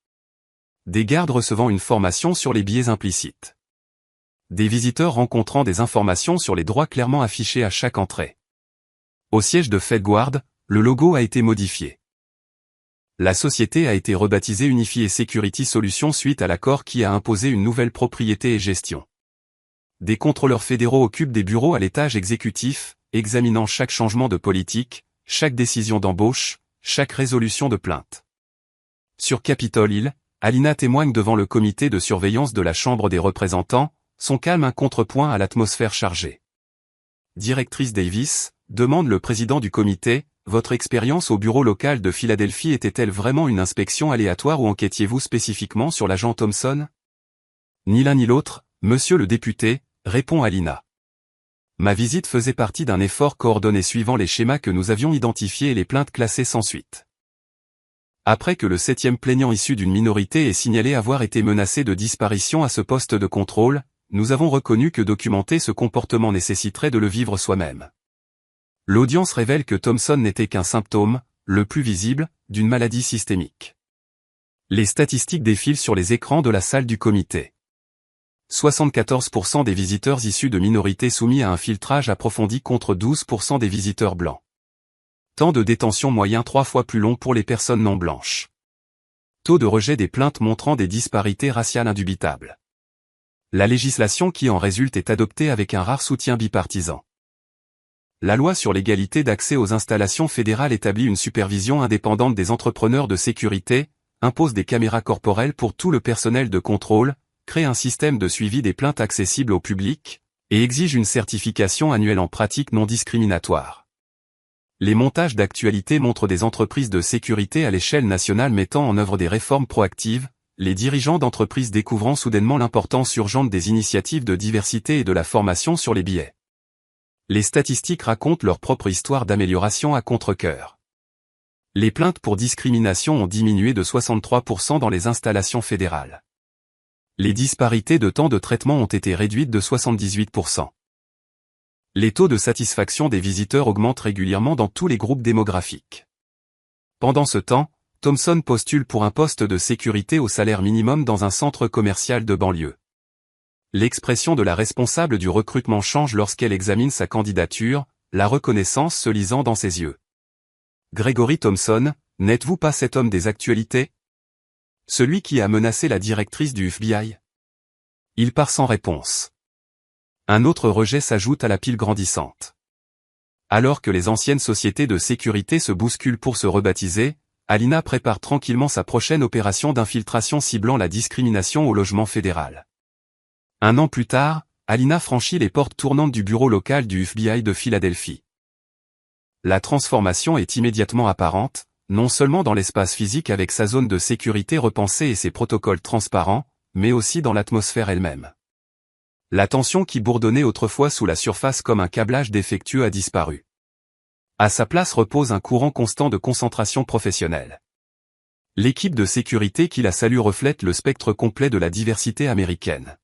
Des gardes recevant une formation sur les biais implicites. Des visiteurs rencontrant des informations sur les droits clairement affichés à chaque entrée. Au siège de FedGuard, le logo a été modifié. La société a été rebaptisée Unified Security Solutions suite à l'accord qui a imposé une nouvelle propriété et gestion. Des contrôleurs fédéraux occupent des bureaux à l'étage exécutif, examinant chaque changement de politique, chaque décision d'embauche, chaque résolution de plainte. Sur Capitol Hill, Alina témoigne devant le comité de surveillance de la Chambre des représentants, son calme un contrepoint à l'atmosphère chargée. Directrice Davis, demande le président du comité, votre expérience au bureau local de Philadelphie était-elle vraiment une inspection aléatoire ou enquêtiez-vous spécifiquement sur l'agent Thompson? Ni l'un ni l'autre, monsieur le député, répond Alina. Ma visite faisait partie d'un effort coordonné suivant les schémas que nous avions identifiés et les plaintes classées sans suite. Après que le 7e plaignant issu d'une minorité ait signalé avoir été menacé de disparition à ce poste de contrôle, nous avons reconnu que documenter ce comportement nécessiterait de le vivre soi-même. L'audience révèle que Thompson n'était qu'un symptôme, le plus visible, d'une maladie systémique. Les statistiques défilent sur les écrans de la salle du comité. 74% des visiteurs issus de minorités soumis à un filtrage approfondi contre 12% des visiteurs blancs. Temps de détention moyen 3 fois plus long pour les personnes non blanches. Taux de rejet des plaintes montrant des disparités raciales indubitables. La législation qui en résulte est adoptée avec un rare soutien bipartisan. La loi sur l'égalité d'accès aux installations fédérales établit une supervision indépendante des entrepreneurs de sécurité, impose des caméras corporelles pour tout le personnel de contrôle, crée un système de suivi des plaintes accessible au public, et exige une certification annuelle en pratique non discriminatoire. Les montages d'actualité montrent des entreprises de sécurité à l'échelle nationale mettant en œuvre des réformes proactives, les dirigeants d'entreprises découvrant soudainement l'importance urgente des initiatives de diversité et de la formation sur les biais. Les statistiques racontent leur propre histoire d'amélioration à contre-cœur. Les plaintes pour discrimination ont diminué de 63% dans les installations fédérales. Les disparités de temps de traitement ont été réduites de 78%. Les taux de satisfaction des visiteurs augmentent régulièrement dans tous les groupes démographiques. Pendant ce temps, Thompson postule pour un poste de sécurité au salaire minimum dans un centre commercial de banlieue. L'expression de la responsable du recrutement change lorsqu'elle examine sa candidature, la reconnaissance se lisant dans ses yeux. Gregory Thompson, n'êtes-vous pas cet homme des actualités? Celui qui a menacé la directrice du FBI? Il part sans réponse. Un autre rejet s'ajoute à la pile grandissante. Alors que les anciennes sociétés de sécurité se bousculent pour se rebaptiser, Alina prépare tranquillement sa prochaine opération d'infiltration ciblant la discrimination au logement fédéral. Un an plus tard, Alina franchit les portes tournantes du bureau local du FBI de Philadelphie. La transformation est immédiatement apparente, non seulement dans l'espace physique avec sa zone de sécurité repensée et ses protocoles transparents, mais aussi dans l'atmosphère elle-même. La tension qui bourdonnait autrefois sous la surface comme un câblage défectueux a disparu. À sa place repose un courant constant de concentration professionnelle. L'équipe de sécurité qui la salue reflète le spectre complet de la diversité américaine.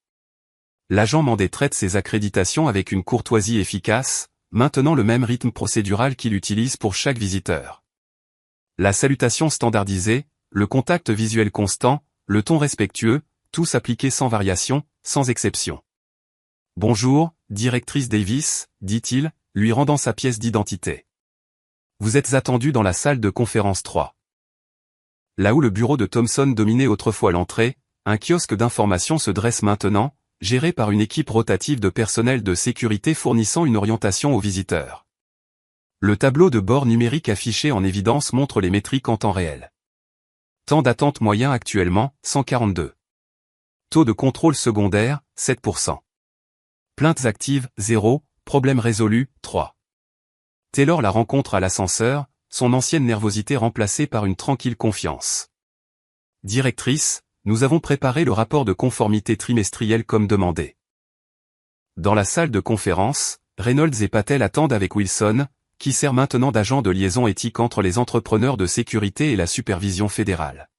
L'agent mandé traite ses accréditations avec une courtoisie efficace, maintenant le même rythme procédural qu'il utilise pour chaque visiteur. La salutation standardisée, le contact visuel constant, le ton respectueux, tous appliqués sans variation, sans exception. « Bonjour, directrice Davis, dit-il, lui rendant sa pièce d'identité. Vous êtes attendu dans la salle de conférence 3. Là où le bureau de Thompson dominait autrefois l'entrée, un kiosque d'information se dresse maintenant, géré par une équipe rotative de personnel de sécurité fournissant une orientation aux visiteurs. Le tableau de bord numérique affiché en évidence montre les métriques en temps réel. Temps d'attente moyen actuellement, 142. Taux de contrôle secondaire, 7%. Plaintes actives, 0, problème résolu, 3. Taylor la rencontre à l'ascenseur, son ancienne nervosité remplacée par une tranquille confiance. Directrice, nous avons préparé le rapport de conformité trimestriel comme demandé. Dans la salle de conférence, Reynolds et Patel attendent avec Wilson, qui sert maintenant d'agent de liaison éthique entre les entrepreneurs de sécurité et la supervision fédérale.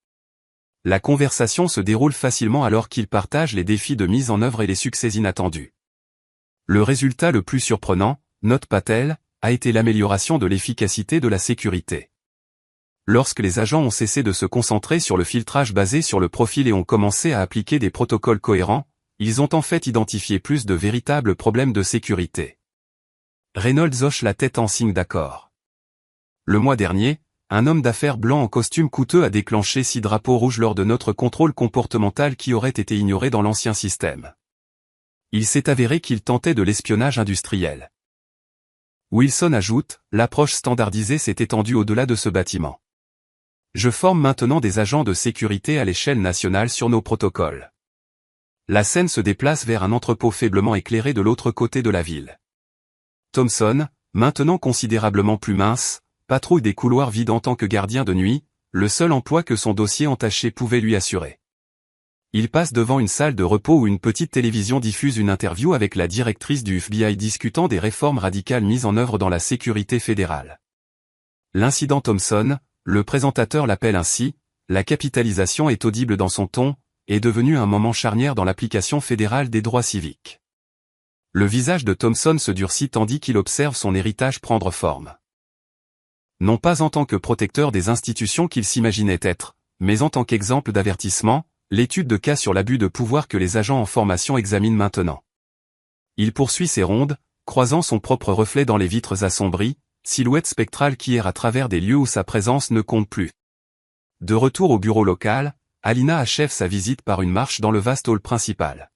La conversation se déroule facilement alors qu'ils partagent les défis de mise en œuvre et les succès inattendus. Le résultat le plus surprenant, note Patel, a été l'amélioration de l'efficacité de la sécurité. Lorsque les agents ont cessé de se concentrer sur le filtrage basé sur le profil et ont commencé à appliquer des protocoles cohérents, ils ont en fait identifié plus de véritables problèmes de sécurité. Reynolds hoche la tête en signe d'accord. Le mois dernier, un homme d'affaires blanc en costume coûteux a déclenché 6 drapeaux rouges lors de notre contrôle comportemental qui auraient été ignorés dans l'ancien système. Il s'est avéré qu'il tentait de l'espionnage industriel. Wilson ajoute, l'approche standardisée s'est étendue au-delà de ce bâtiment. Je forme maintenant des agents de sécurité à l'échelle nationale sur nos protocoles. La scène se déplace vers un entrepôt faiblement éclairé de l'autre côté de la ville. Thompson, maintenant considérablement plus mince, patrouille des couloirs vides en tant que gardien de nuit, le seul emploi que son dossier entaché pouvait lui assurer. Il passe devant une salle de repos où une petite télévision diffuse une interview avec la directrice du FBI discutant des réformes radicales mises en œuvre dans la sécurité fédérale. L'incident Thompson, le présentateur l'appelle ainsi, la capitalisation est audible dans son ton, est devenu un moment charnière dans l'application fédérale des droits civiques. Le visage de Thompson se durcit tandis qu'il observe son héritage prendre forme. Non pas en tant que protecteur des institutions qu'il s'imaginait être, mais en tant qu'exemple d'avertissement, l'étude de cas sur l'abus de pouvoir que les agents en formation examinent maintenant. Il poursuit ses rondes, croisant son propre reflet dans les vitres assombries, silhouette spectrale qui erre à travers des lieux où sa présence ne compte plus. De retour au bureau local, Alina achève sa visite par une marche dans le vaste hall principal.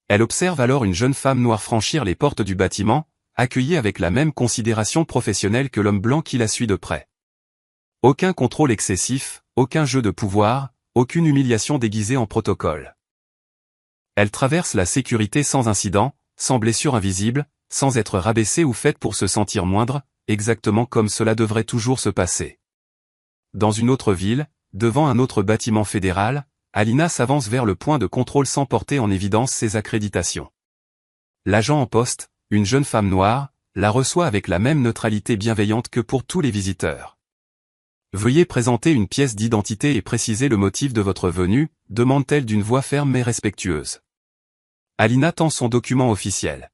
Elle observe alors une jeune femme noire franchir les portes du bâtiment, accueillie avec la même considération professionnelle que l'homme blanc qui la suit de près. Aucun contrôle excessif, aucun jeu de pouvoir, aucune humiliation déguisée en protocole. Elle traverse la sécurité sans incident, sans blessure invisible, sans être rabaissée ou faite pour se sentir moindre, exactement comme cela devrait toujours se passer. Dans une autre ville, devant un autre bâtiment fédéral, Alina s'avance vers le point de contrôle sans porter en évidence ses accréditations. L'agent en poste, une jeune femme noire, la reçoit avec la même neutralité bienveillante que pour tous les visiteurs. Veuillez présenter une pièce d'identité et préciser le motif de votre venue, demande-t-elle d'une voix ferme mais respectueuse. Alina tend son document officiel.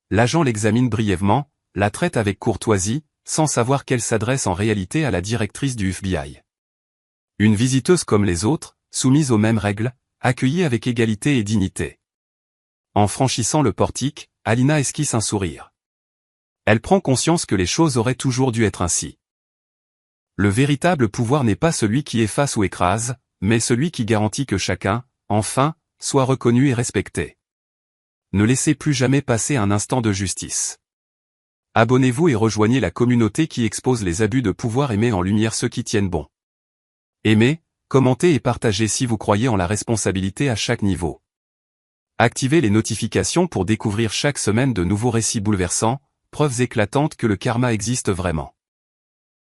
L'agent l'examine brièvement, la traite avec courtoisie, sans savoir qu'elle s'adresse en réalité à la directrice du FBI. Une visiteuse comme les autres, soumise aux mêmes règles, accueillie avec égalité et dignité. En franchissant le portique, Alina esquisse un sourire. Elle prend conscience que les choses auraient toujours dû être ainsi. Le véritable pouvoir n'est pas celui qui efface ou écrase, mais celui qui garantit que chacun, enfin, soit reconnu et respecté. Ne laissez plus jamais passer un instant de justice. Abonnez-vous et rejoignez la communauté qui expose les abus de pouvoir et met en lumière ceux qui tiennent bon. Aimez, commentez et partagez si vous croyez en la responsabilité à chaque niveau. Activez les notifications pour découvrir chaque semaine de nouveaux récits bouleversants, preuves éclatantes que le karma existe vraiment.